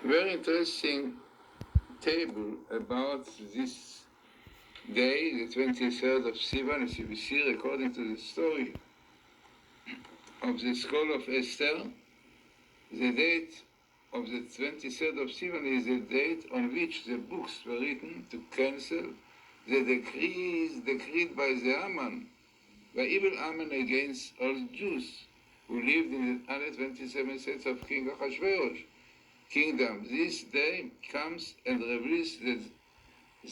very interesting table about this day, the 23rd of Sivan, as you will see, according to the story of the scroll of Esther. The date of the 23rd of Sivan is the date on which the books were written to cancel the decrees decreed by the Haman, by evil Haman against all the Jews who lived in the 127 states of King Ahasuerus' kingdom. This day comes and reveals that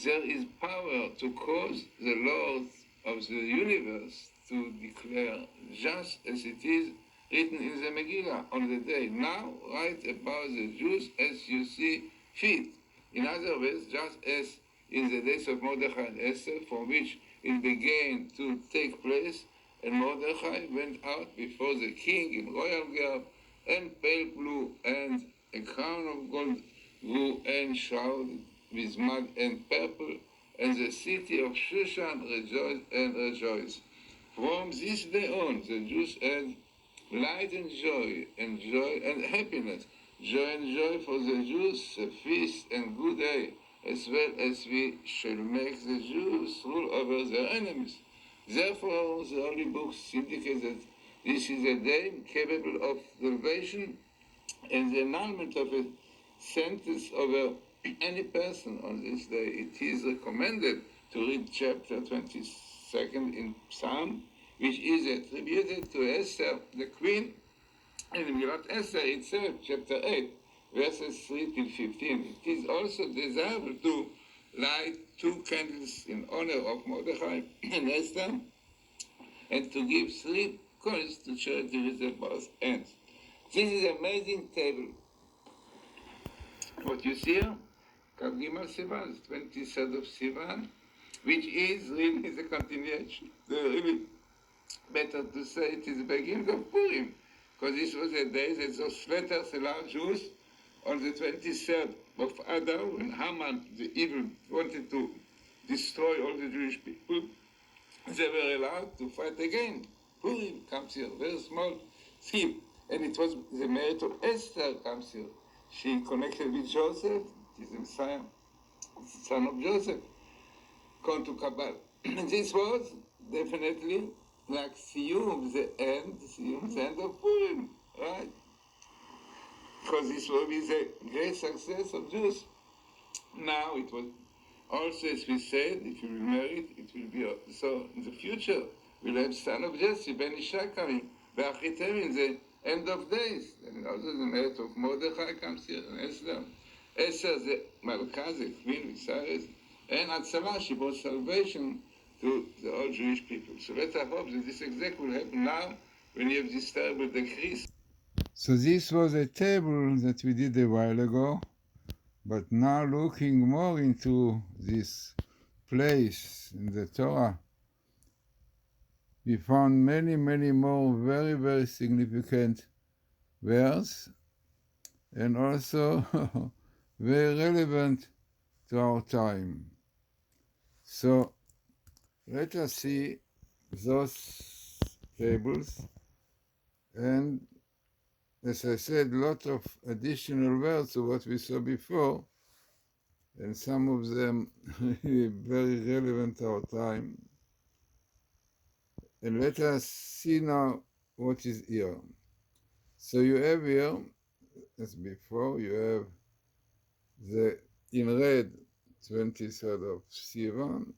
there is power to cause the Lord of the universe to declare just as it is written in the Megillah on the day. Now write about the Jews as you see fit. In other words, just as in the days of Mordechai and Esther, from which it began to take place, and Mordechai went out before the king in royal garb, and pale blue, and a crown of gold grew and shrouded with mud and purple, and the city of Shushan rejoiced and rejoiced. From this day on, the Jews had light and joy and happiness. Joy and joy for the Jews, a feast and good day, as well as we shall make the Jews rule over their enemies. Therefore, the Holy Books indicate that this is a day capable of salvation and the annulment of a sentence over any person on this day. It is recommended to read chapter 22nd in Psalm, which is attributed to Esther, the queen, and in Megillat Esther itself, chapter 8, verses 3 till 15. It is also desirable to light 2 candles in honor of Mordechai and Esther, and to give 3 coins to charity with the both ends. This is an amazing table. What you see here, Kav Gimel Sivan, 23rd of Sivan, which is really the continuation. Really better to say it is the beginning of Purim, because this was a day that those letters allowed Jews on the 23rd of Adar, when Haman, the evil, wanted to destroy all the Jewish people, they were allowed to fight again. Purim comes here, very small theme, and it was the merit of Esther comes here. She connected with Joseph, it is the Messiah, son of Joseph, come to Kabbalah. This was definitely like Siyum, the end of Purim, right? Because this will be the great success of Jews. Now it was also, as we said, if you will marry it will be so in the future. We'll have son of Jesse, Ben Isha coming, Be'achitem in the end of days. And also the merit of Mordechai comes here, and Esther. Esther, the Malka, the queen with Cyrus, and Atzara, she brought salvation to the all Jewish people. So let us hope that this exactly will happen now when you have this terrible decrease. So this was a table that we did a while ago, but now looking more into this place in the Torah, we found many, many more very, very significant words, and also very relevant to our time. So let us see those tables, and as I said, a lot of additional words to what we saw before, and some of them really very relevant to our time. And let us see now what is here. So you have here, as before, you have the, in red, 23rd of Sivan,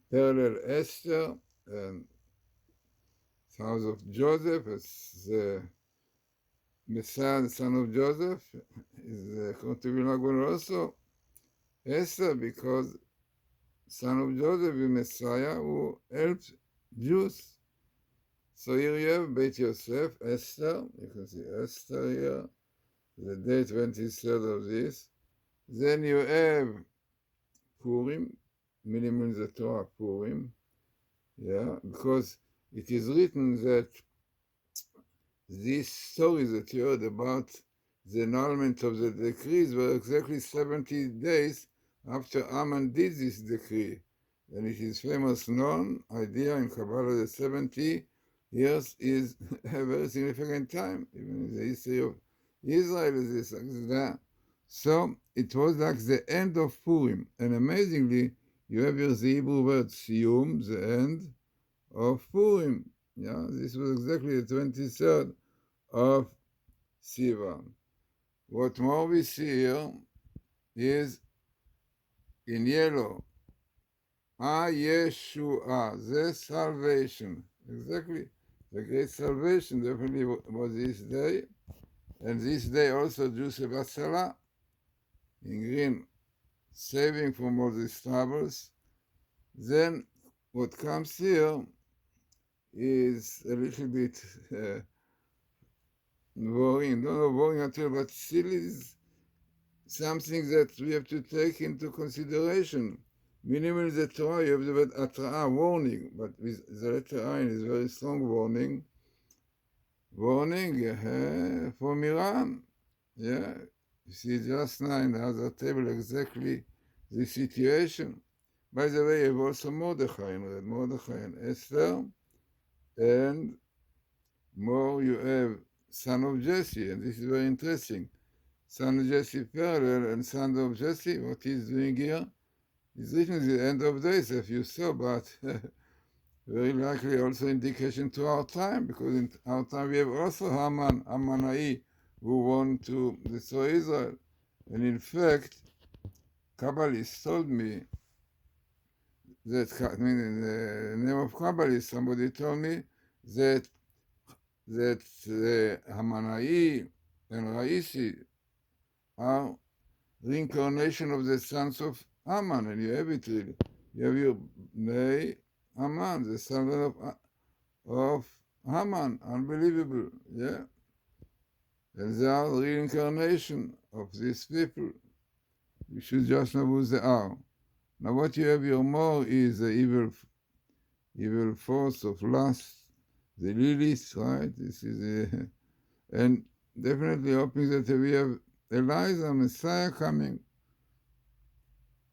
parallel Esther, and house of Joseph, as the Messiah, the son of Joseph, is going to be Lagun also Esther, because son of Joseph is Messiah who helped Jews. So here you have Beit Yosef, Esther, you can see Esther here, the day 23rd of this. Then you have Purim, minimum the Torah Purim, yeah, because it is written that these stories that you heard about the annulment of the decrees were exactly 70 days after Haman did this decree. And it is famous known idea in Kabbalah that 70 years is a very significant time, even in the history of Israel, is this. So it was like the end of Purim. And amazingly, you have here the Hebrew word siyum, the end of Purim. Yeah, this was exactly the 23rd of Sivan. What more we see here is in yellow, Yeshua, the salvation. Exactly. The great salvation definitely was this day. And this day also Joseph Batsala in green, saving from all these troubles. Then what comes here is a little bit worrying, not worrying at all, but still is something that we have to take into consideration. Minimum in the Torah, you have the word atra'ah, warning, but with the letter Ayin is very strong warning. Warning from Iran. Yeah, you see just now in the other table exactly the situation. By the way, you have also Mordechai and Esther, and more you have son of Jesse, and this is very interesting. Son of Jesse parallel and son of Jesse, what he's doing here, he's written the end of days, if you saw, but very likely also indication to our time, because in our time we have also Hamanai, who want to destroy Israel. And in fact, Kabbalists told me that, I mean, in the name of Kabbalists, somebody told me that Hamanai and Raisi are reincarnation of the sons of Haman, and you have it really. You have your Bnei Haman, the son of Haman, unbelievable, yeah. And they are the reincarnation of these people. You should just know who they are. Now what you have here more is the evil force of lust, the Lilith, right? This is and definitely hoping that we have Elijah, Messiah coming.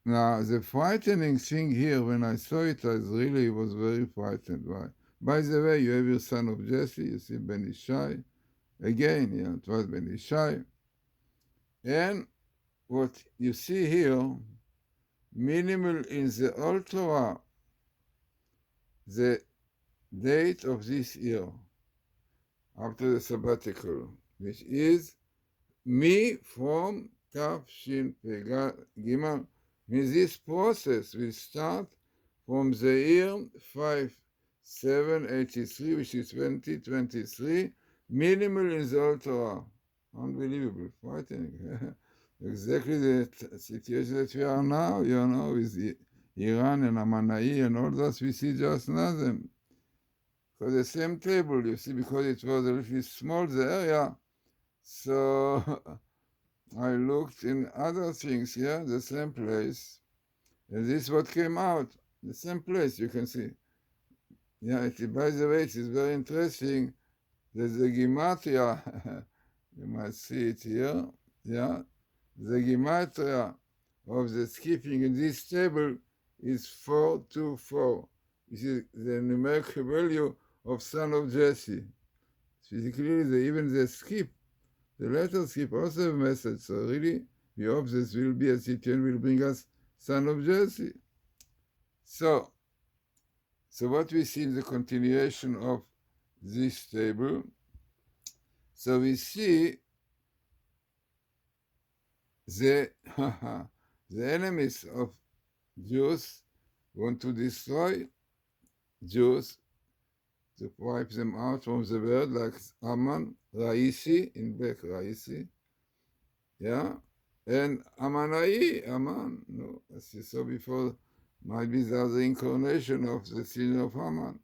Now, the frightening thing here, when I saw it, I really was very frightened. Why? By the way, you have your son of Jesse, you see Ben Ishai. Again, yeah, it was Ben Ishai. And what you see here, minimal in the Old Torah, the date of this year, after the sabbatical, which is me from Tafshin Gimel. Means this process will start from the year 5783, which is 2023, minimal in the Old Torah. Unbelievable, frightening. Exactly the situation that we are now, you know, with Iran and Amanai and all that we see just now. Them. For the same table, you see, because it was a little small, the area, so I looked in other things here, the same place, and this is what came out, the same place, you can see. Yeah, by the way, it is very interesting. There's a gematria, you might see it here, yeah. The gematria of the skipping in this table is 424. This is the numerical value of son of Jesse. Physically, even the skip, the letter skip also have a message. So really, we hope this will be a situation will bring us son of Jesse. So what we see in the continuation of this table, so we see the the enemies of Jews want to destroy Jews, to wipe them out from the world, like Aman, Raisi, in black Raisi, yeah, and Aman, no, as you saw before, might be the other incarnation of the sin of Haman.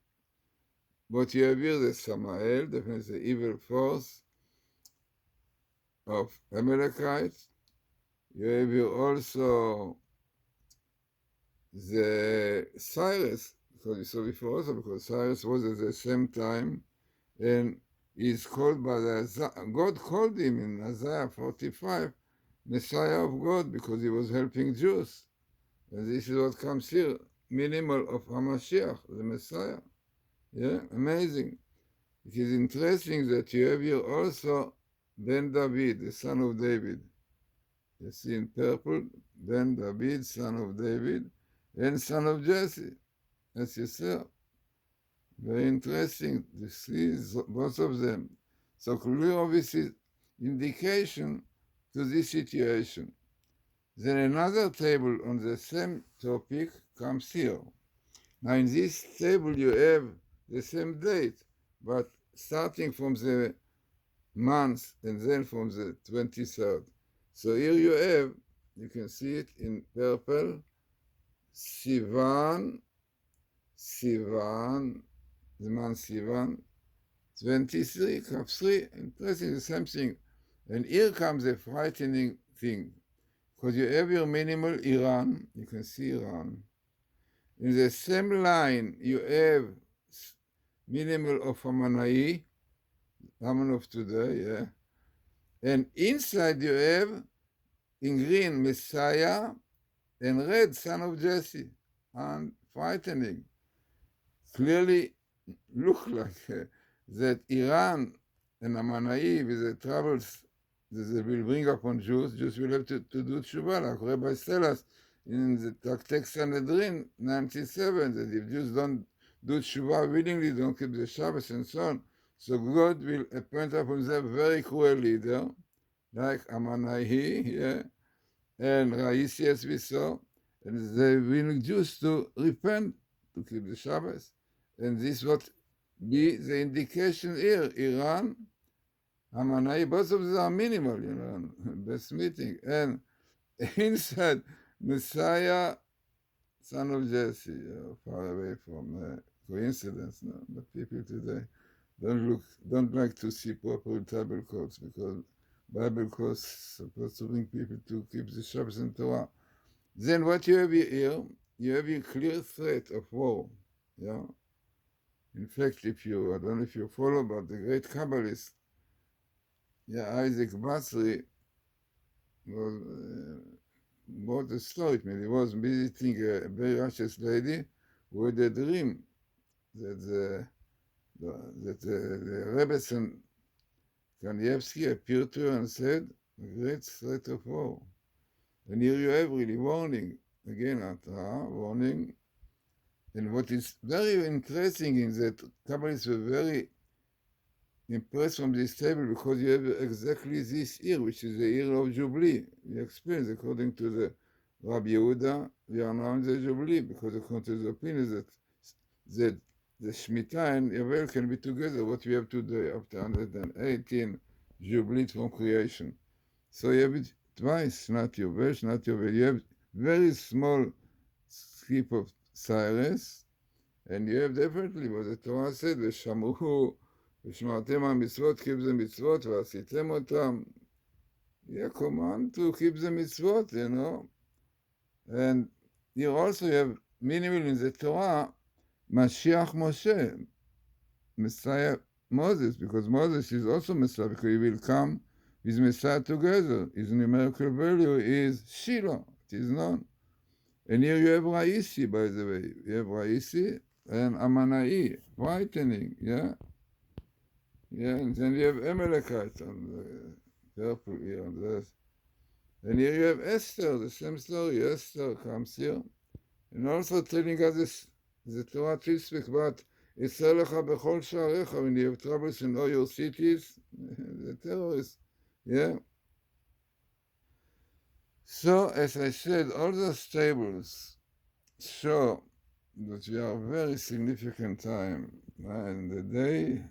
But you have here the Samael, definitely the evil force of Amalekites. You have here also the Cyrus, because you saw before also, because Cyrus was at the same time, and he's called by God called him in Isaiah 45, Messiah of God, because he was helping Jews. And this is what comes here, minimal of HaMashiach, the Messiah. Yeah, amazing. It is interesting that you have here also Ben David, the son of David. You see in purple, then David, son of David, and son of Jesse, as you saw. Very interesting to see both of them. So clear, obviously, indication to this situation. Then another table on the same topic comes here. Now in this table you have the same date, but starting from the month and then from the 23rd. So here you can see it in purple, Sivan, the month Sivan, 23, Kaf 3, interesting, the same thing. And here comes a frightening thing, because you have your minimal Iran, you can see Iran. In the same line, you have minimal of Hamanai, Haman of today, yeah. And inside you have, in green, Messiah, and red, son of Jesse. And frightening. Clearly look like that Iran and Hamanai, with the troubles that they will bring upon Jews will have to do tshuva, like rabbis tell us in the Tractate Sanhedrin 97, that if Jews don't do tshuva willingly, don't keep the Shabbos and so on, so God will appoint upon them very cruel leader, like Hamanai, yeah, and Raisi, as we saw, and they will Jews to repent, to keep the Shabbos. And this what be the indication here. Iran, Hamanai, both of them are minimal, best meeting. And inside, Messiah, son of Jesse, far away from coincidence. No? But people today don't like to see proper Bible quotes, because Bible quotes supposed to bring people to keep the Shabbos and Torah. Then what you have here, you have a clear threat of war. Yeah. In fact, I don't know if you follow, but the great Kabbalist, Isaac Basri, was bought a story. He was visiting a very righteous lady who had a dream that the Rebbetzin Kanievsky appeared to her and said, a great threat of war. And here you have really warning, again, warning. And what is very interesting is that Kabbalists were very impressed from this table, because you have exactly this year, which is the year of Jubilee. We experience, according to the Rabbi Yehuda, we are now in the Jubilee, because according to the opinion that the Shemitah and Yovel can be together, what we have today, after 118 Jubilee from creation. So you have it twice, not Yovel, not Yovel. You have very small skip of Cyrus, and you have definitely what the Torah said, Veshamruhu, Veshmartem HaMitzvot, keep the mitzvot, V'asitem otam. You command to keep the mitzvot, And you also have minimal in the Torah, Mashiach Moshe, Messiah Moses, because Moses is also Messiah, because he will come with Messiah together. His numerical value is Shiloh, it is known. And here you have Raisi, by the way. You have Raisi and Hamanai, frightening, yeah? Yeah, and then you have Amalekite on the purple here on this. And here you have Esther, the same story. Esther comes here, and also telling us this, the Torah speaks about Yitzhalecha bechol sha'arecha, when you have troubles in all your cities, the terrorists, yeah? So, as I said, all those tables show that we are a very significant time, and the day,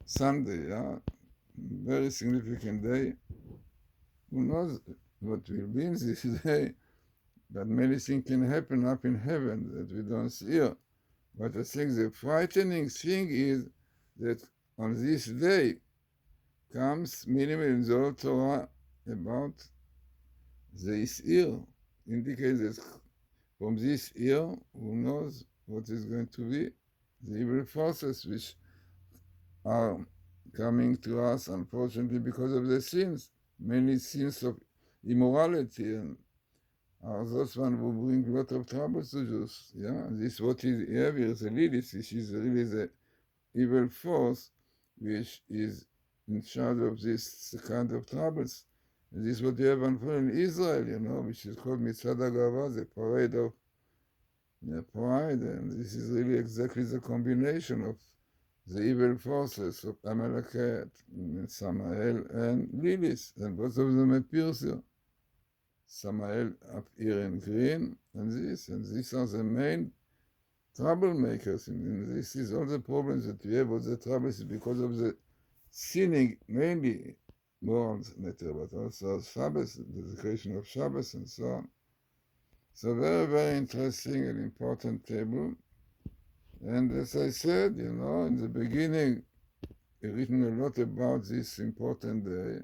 Sunday, very significant day. Who knows what will be in this day? But many things can happen up in heaven that we don't see here. But I think the frightening thing is that on this day comes minimum in the old Torah about this year, indicates that from this year, who knows what is going to be, the evil forces which are coming to us, unfortunately, because of the sins, many sins of immorality, and are those ones who bring a lot of troubles to Jews. Yeah, this is what is here is the Lilith, which is really the evil force which is in charge of this kind of troubles. And this is what you have in Israel, which is called Mitzvah Gava, the parade of pride, and this is really exactly the combination of the evil forces of Amalekite, Samael, and Lilith, and both of them appear here. Samael up here in green, and these are the main troublemakers. And this is all the problems that we have, all the troubles is because of the sinning, mainly moral matter, but also Shabbos, the desecration of Shabbos, and so on. So very, very interesting and important table. And as I said, in the beginning, we've written a lot about this important day.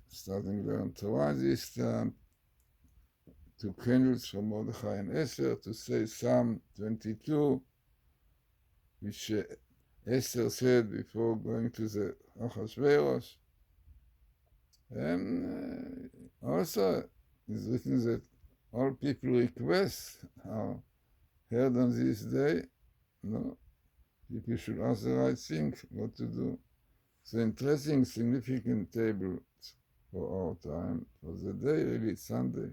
Starting to learn Torah this time, 2 candles from Mordechai and Esther, to say Psalm 22, which Esther said before going to the Achashverosh. And also, it's written that all people requests are heard on this day. People should ask the right thing, what to do. It's an interesting, significant table for our time, for the day, really, Sunday.